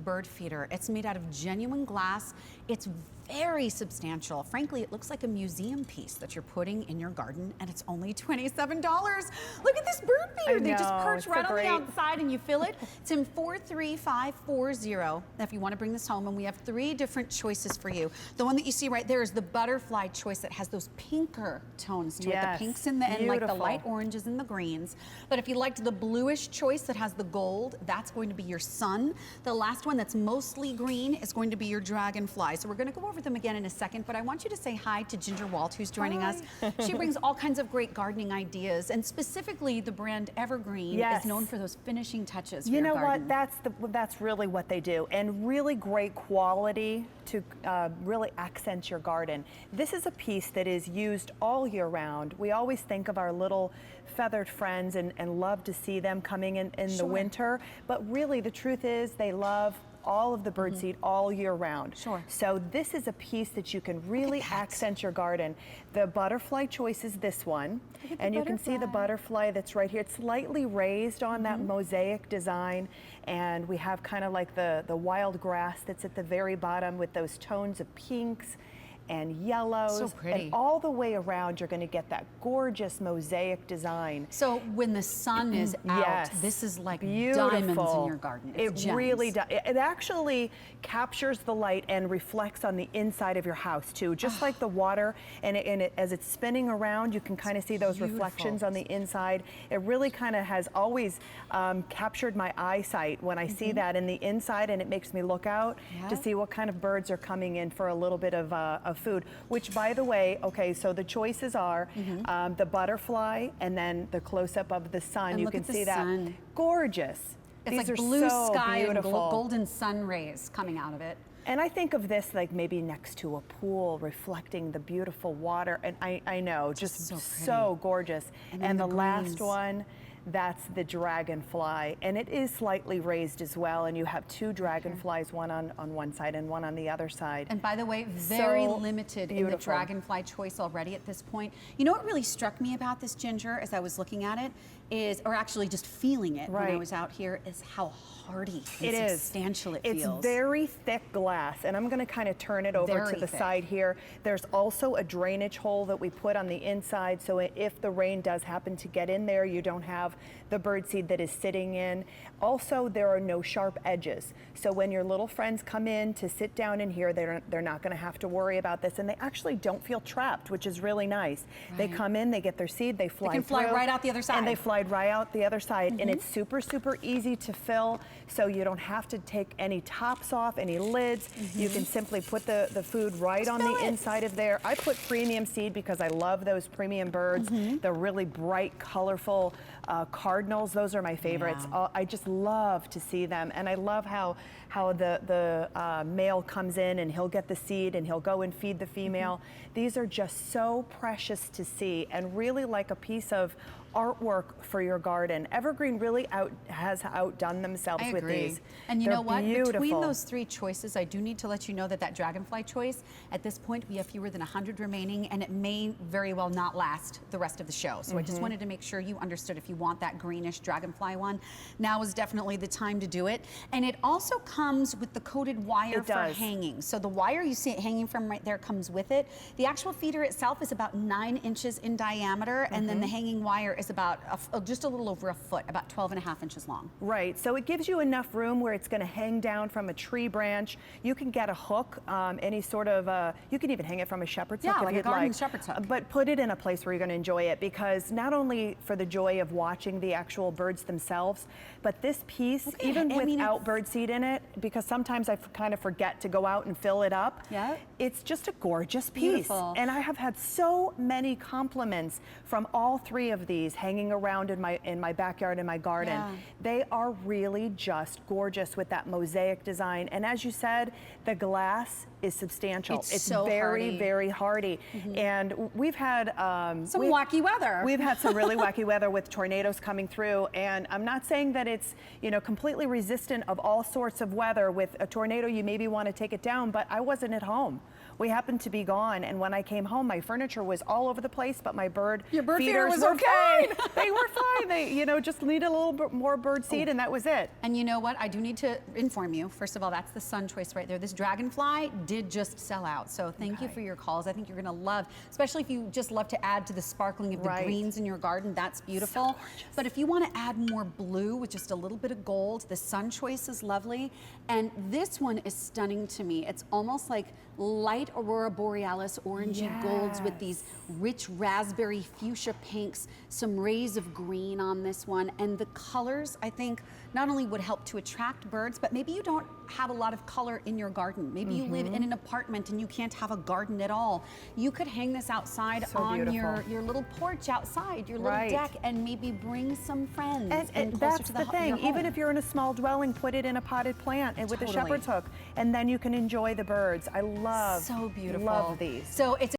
bird feeder. It's made out of genuine glass. It's very substantial. Frankly, it looks like a museum piece that you're putting in your garden, and it's only $27. Look at this bird feeder. They just perch right on the outside and you fill it. It's in 43540 if you want to bring this home, and we have 3 different choices for you. The one that you see right there is the butterfly choice that has those pinker tones to it. The pinks in the end, like the light oranges and the greens. But if you liked the bluish choice that has the gold, that's going to be your sun. The last one that's mostly green is going to be your dragonfly. So we're going to go over them again in a second, but I want you to say hi to Ginger Walt, who's joining us. She brings all kinds of great gardening ideas, and specifically the brand Evergreen is known for those finishing touches for your garden. That's really what they do, and really great quality to really accent your garden. This is a piece that is used all year round. We always think of our little feathered friends and love to see them coming in the winter, but really the truth is they love all of the birdseed all year round. So this is a piece that you can really accent your garden. The butterfly choice is this one, and you can see the butterfly that's right here. It's slightly raised on that mosaic design, and we have kind of like the wild grass that's at the very bottom with those tones of pinks and yellows. So pretty. And all the way around, you're going to get that gorgeous mosaic design. So when the sun is out, this is like diamonds in your garden. It's it really does. It actually captures the light and reflects on the inside of your house too, just like the water. And as it's spinning around, you can kind of see those reflections on the inside. It really kind of has always captured my eyesight when I see that in the inside, and it makes me look out to see what kind of birds are coming in for a little bit of food, which, by the way, so the choices are the butterfly and then the close-up of the sun. And you can see that. Gorgeous. It's These like are blue so sky beautiful. and golden sun rays coming out of it. And I think of this like maybe next to a pool, reflecting the beautiful water. And I know, just so gorgeous. And the last one, that's the dragonfly, and it is slightly raised as well, and you have 2 dragonflies, one on one side and one on the other side. And by the way, very limited in the dragonfly choice already at this point. You know what really struck me about this, Ginger, as I was looking at it, or actually just feeling it when I was out here, is how hardy and substantial it feels. It's very thick glass, and I'm going to kind of turn it over to the side here. There's also a drainage hole that we put on the inside, so if the rain does happen to get in there, you don't have the birdseed that is sitting in. Also, there are no sharp edges, so when your little friends come in to sit down in here, they're not going to have to worry about this, and they actually don't feel trapped, which is really nice. They come in, they get their seed, they fly through. They can fly right out the other side. And they fly right out the other side, and it's super, super easy to fill, so you don't have to take any tops off, any lids. You can simply put the food right on the inside of there. I put premium seed because I love those premium birds. The really bright, colorful cardinals, those are my favorites. I just love to see them, and I love how the male comes in and he'll get the seed and he'll go and feed the female. These are just so precious to see, and really like a piece of artwork for your garden. Evergreen really has outdone themselves with these. And you know what? Beautiful. Between those 3 choices, I do need to let you know that dragonfly choice, at this point, we have fewer than 100 remaining, and it may very well not last the rest of the show. So I just wanted to make sure you understood, if you want that greenish dragonfly one, now is definitely the time to do it. And it also comes with the coated wire for hanging. So the wire you see it hanging from right there comes with it. The actual feeder itself is about 9 inches in diameter, and then the hanging wire is about just a little over a foot, about 12.5 inches long. Right, so it gives you enough room where it's going to hang down from a tree branch. You can get a hook, any sort of, you can even hang it from a shepherd's hook if like you'd a garden shepherd's hook. But put it in a place where you're going to enjoy it, because not only for the joy of watching the actual birds themselves, but this piece, even without birdseed in it, because sometimes I kind of forget to go out and fill it up. It's just a gorgeous piece. And I have had so many compliments from all 3 of these hanging around in my backyard in my garden. They are really just gorgeous with that mosaic design. And as you said, the glass is substantial. It's so very, very hardy. And we've had some wacky weather. We've had some really wacky weather with tornadoes coming through. And I'm not saying that it's, you know, completely resistant of all sorts of weather. With a tornado, you maybe want to take it down, but I wasn't at home. We happened to be gone, and when I came home, my furniture was all over the place, but my bird feeders was were okay. fine. They were fine. They, you know, just needed a little bit more bird seed, and that was it. And you know what? I do need to inform you. First of all, that's the sun choice right there. This Dragonfly did just sell out. So thank you for your calls. I think you're going to love, especially if you just love to add to the sparkling of the greens in your garden. That's beautiful. So gorgeous. But if you want to add more blue with just a little bit of gold, the sun choice is lovely. And this one is stunning to me. It's almost like light aurora borealis orangey golds with these rich raspberry fuchsia pinks, some rays of green on this one. And the colors, I think, not only would help to attract birds, but maybe you don't have a lot of color in your garden. Maybe you live in an apartment and you can't have a garden at all. You could hang this outside on your little porch outside, your little deck, and maybe bring some friends. And that's the thing. Even if you're in a small dwelling, put it in a potted plant and with a shepherd's hook, and then you can enjoy the birds. I love, so beautiful. love these. So it's